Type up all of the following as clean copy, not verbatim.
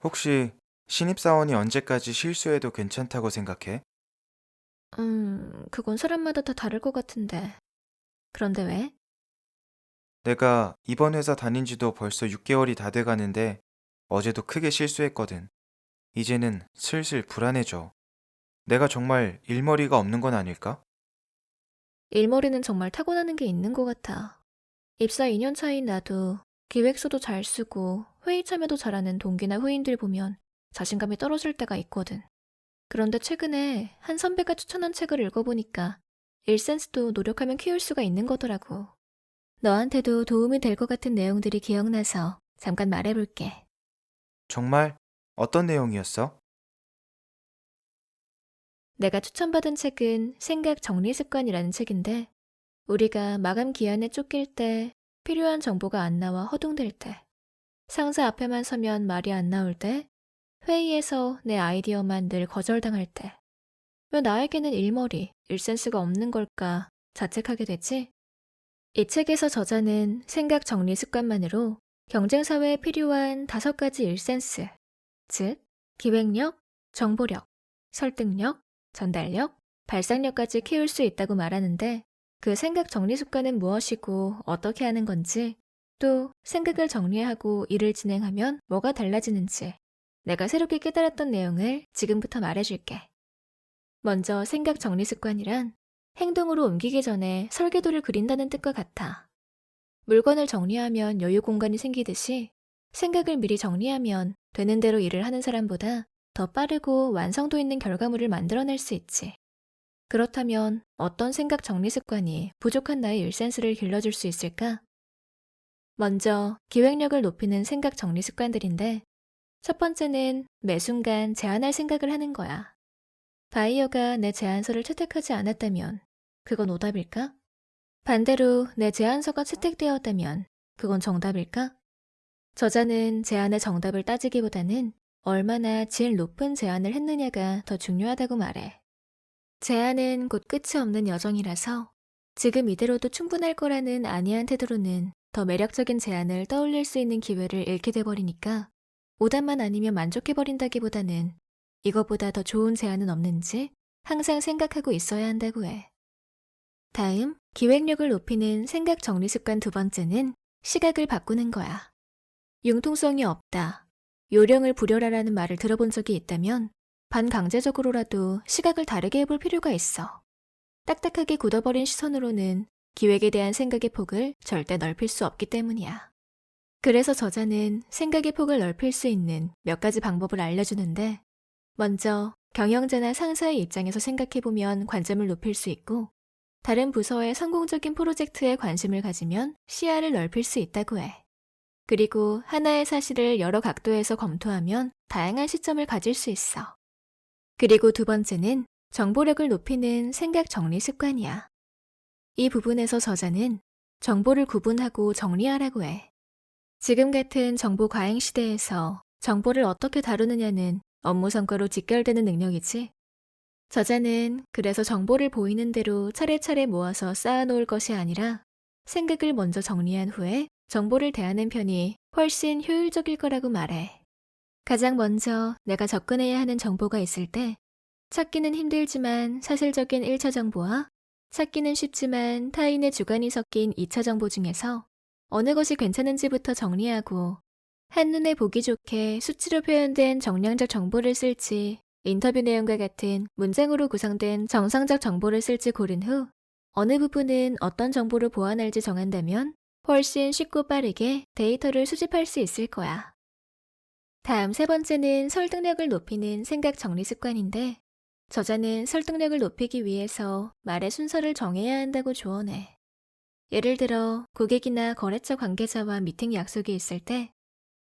혹시 신입사원이 언제까지 실수해도 괜찮다고 생각해? 그건 사람마다 다 다를 것 같은데. 그런데 왜? 내가 이번 회사 다닌 지도 벌써 6개월이 다 돼 가는데 어제도 크게 실수했거든. 이제는 슬슬 불안해져. 내가 정말 일머리가 없는 건 아닐까? 일머리는 정말 타고나는 게 있는 것 같아. 입사 2년 차인 나도 기획서도 잘 쓰고 회의 참여도 잘하는 동기나 후임들 보면 자신감이 떨어질 때가 있거든. 그런데 최근에 한 선배가 추천한 책을 읽어보니까 일센스도 노력하면 키울 수가 있는 거더라고. 너한테도 도움이 될 것 같은 내용들이 기억나서 잠깐 말해볼게. 정말? 어떤 내용이었어? 내가 추천받은 책은 생각 정리 습관이라는 책인데, 우리가 마감 기한에 쫓길 때, 필요한 정보가 안 나와 허둥댈 때, 상사 앞에만 서면 말이 안 나올 때, 회의에서 내 아이디어만 늘 거절당할 때, 왜 나에게는 일머리, 일센스가 없는 걸까 자책하게 되지? 이 책에서 저자는 생각 정리 습관만으로 경쟁사회에 필요한 5가지 일센스, 즉, 기획력, 정보력, 설득력, 전달력, 발상력까지 키울 수 있다고 말하는데, 그 생각 정리 습관은 무엇이고 어떻게 하는 건지, 또 생각을 정리하고 일을 진행하면 뭐가 달라지는지, 내가 새롭게 깨달았던 내용을 지금부터 말해줄게. 먼저 생각 정리 습관이란 행동으로 옮기기 전에 설계도를 그린다는 뜻과 같아. 물건을 정리하면 여유 공간이 생기듯이 생각을 미리 정리하면 되는 대로 일을 하는 사람보다 더 빠르고 완성도 있는 결과물을 만들어낼 수 있지. 그렇다면 어떤 생각 정리 습관이 부족한 나의 일센스를 길러줄 수 있을까? 먼저 기획력을 높이는 생각 정리 습관들인데, 첫 번째는 매 순간 제안할 생각을 하는 거야. 바이어가 내 제안서를 채택하지 않았다면 그건 오답일까? 반대로 내 제안서가 채택되었다면 그건 정답일까? 저자는 제안의 정답을 따지기보다는 얼마나 질 높은 제안을 했느냐가 더 중요하다고 말해. 제안은 곧 끝이 없는 여정이라서 지금 이대로도 충분할 거라는 안이한 태도로는 더 매력적인 제안을 떠올릴 수 있는 기회를 잃게 돼버리니까, 오답만 아니면 만족해버린다기보다는 이거보다 더 좋은 제안은 없는지 항상 생각하고 있어야 한다고 해. 다음, 기획력을 높이는 생각 정리 습관 두 번째는 시각을 바꾸는 거야. 융통성이 없다, 요령을 부려라라는 말을 들어본 적이 있다면 반강제적으로라도 시각을 다르게 해볼 필요가 있어. 딱딱하게 굳어버린 시선으로는 기획에 대한 생각의 폭을 절대 넓힐 수 없기 때문이야. 그래서 저자는 생각의 폭을 넓힐 수 있는 몇 가지 방법을 알려주는데, 먼저 경영자나 상사의 입장에서 생각해보면 관점을 높일 수 있고, 다른 부서의 성공적인 프로젝트에 관심을 가지면 시야를 넓힐 수 있다고 해. 그리고 하나의 사실을 여러 각도에서 검토하면 다양한 시점을 가질 수 있어. 그리고 두 번째는 정보력을 높이는 생각 정리 습관이야. 이 부분에서 저자는 정보를 구분하고 정리하라고 해. 지금 같은 정보 과잉 시대에서 정보를 어떻게 다루느냐는 업무 성과로 직결되는 능력이지. 저자는 그래서 정보를 보이는 대로 차례차례 모아서 쌓아놓을 것이 아니라 생각을 먼저 정리한 후에 정보를 대하는 편이 훨씬 효율적일 거라고 말해. 가장 먼저 내가 접근해야 하는 정보가 있을 때, 찾기는 힘들지만 사실적인 1차 정보와 찾기는 쉽지만 타인의 주관이 섞인 2차 정보 중에서 어느 것이 괜찮은지부터 정리하고, 한눈에 보기 좋게 수치로 표현된 정량적 정보를 쓸지 인터뷰 내용과 같은 문장으로 구성된 정상적 정보를 쓸지 고른 후 어느 부분은 어떤 정보로 보완할지 정한다면 훨씬 쉽고 빠르게 데이터를 수집할 수 있을 거야. 다음 세 번째는 설득력을 높이는 생각 정리 습관인데, 저자는 설득력을 높이기 위해서 말의 순서를 정해야 한다고 조언해. 예를 들어 고객이나 거래처 관계자와 미팅 약속이 있을 때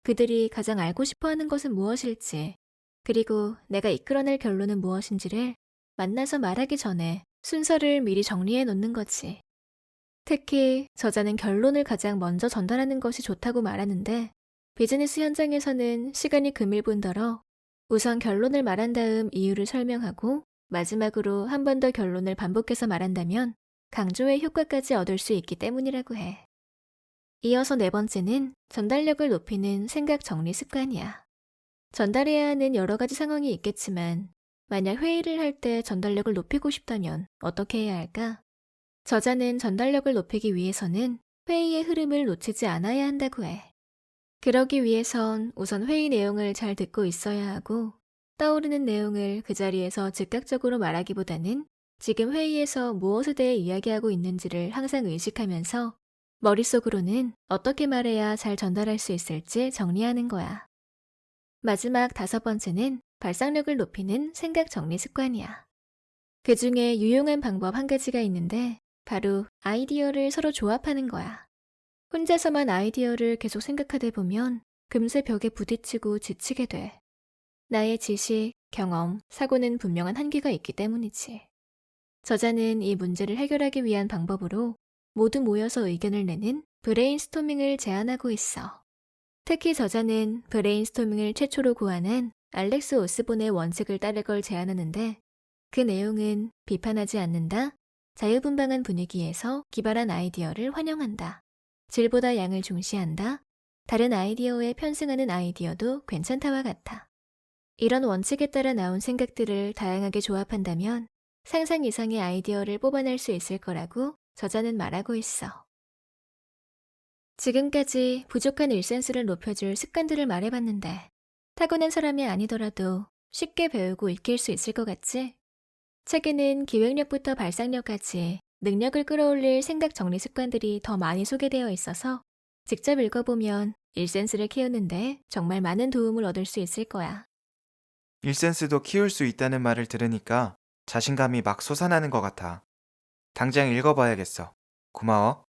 그들이 가장 알고 싶어 하는 것은 무엇일지, 그리고 내가 이끌어낼 결론은 무엇인지를 만나서 말하기 전에 순서를 미리 정리해 놓는 거지. 특히 저자는 결론을 가장 먼저 전달하는 것이 좋다고 말하는데, 비즈니스 현장에서는 시간이 금일분더러 우선 결론을 말한 다음 이유를 설명하고 마지막으로 한 번 더 결론을 반복해서 말한다면 강조의 효과까지 얻을 수 있기 때문이라고 해. 이어서 네 번째는 전달력을 높이는 생각 정리 습관이야. 전달해야 하는 여러 가지 상황이 있겠지만, 만약 회의를 할 때 전달력을 높이고 싶다면 어떻게 해야 할까? 저자는 전달력을 높이기 위해서는 회의의 흐름을 놓치지 않아야 한다고 해. 그러기 위해선 우선 회의 내용을 잘 듣고 있어야 하고, 떠오르는 내용을 그 자리에서 즉각적으로 말하기보다는 지금 회의에서 무엇에 대해 이야기하고 있는지를 항상 의식하면서 머릿속으로는 어떻게 말해야 잘 전달할 수 있을지 정리하는 거야. 마지막 5번째는 발상력을 높이는 생각 정리 습관이야. 그 중에 유용한 방법 한 가지가 있는데 바로 아이디어를 서로 조합하는 거야. 혼자서만 아이디어를 계속 생각하다 보면 금세 벽에 부딪히고 지치게 돼. 나의 지식, 경험, 사고는 분명한 한계가 있기 때문이지. 저자는 이 문제를 해결하기 위한 방법으로 모두 모여서 의견을 내는 브레인스토밍을 제안하고 있어. 특히 저자는 브레인스토밍을 최초로 고안한 알렉스 오스본의 원칙을 따를 걸 제안하는데 그 내용은 비판하지 않는다, 자유분방한 분위기에서 기발한 아이디어를 환영한다, 질보다 양을 중시한다, 다른 아이디어에 편승하는 아이디어도 괜찮다와 같아. 이런 원칙에 따라 나온 생각들을 다양하게 조합한다면 상상 이상의 아이디어를 뽑아낼 수 있을 거라고 저자는 말하고 있어. 지금까지 부족한 일센스를 높여줄 습관들을 말해봤는데 타고난 사람이 아니더라도 쉽게 배우고 익힐 수 있을 것 같지? 책에는 기획력부터 발상력까지 능력을 끌어올릴 생각 정리 습관들이 더 많이 소개되어 있어서 직접 읽어보면 일센스를 키우는데 정말 많은 도움을 얻을 수 있을 거야. 일센스도 키울 수 있다는 말을 들으니까 자신감이 막 솟아나는 것 같아. 당장 읽어봐야겠어. 고마워.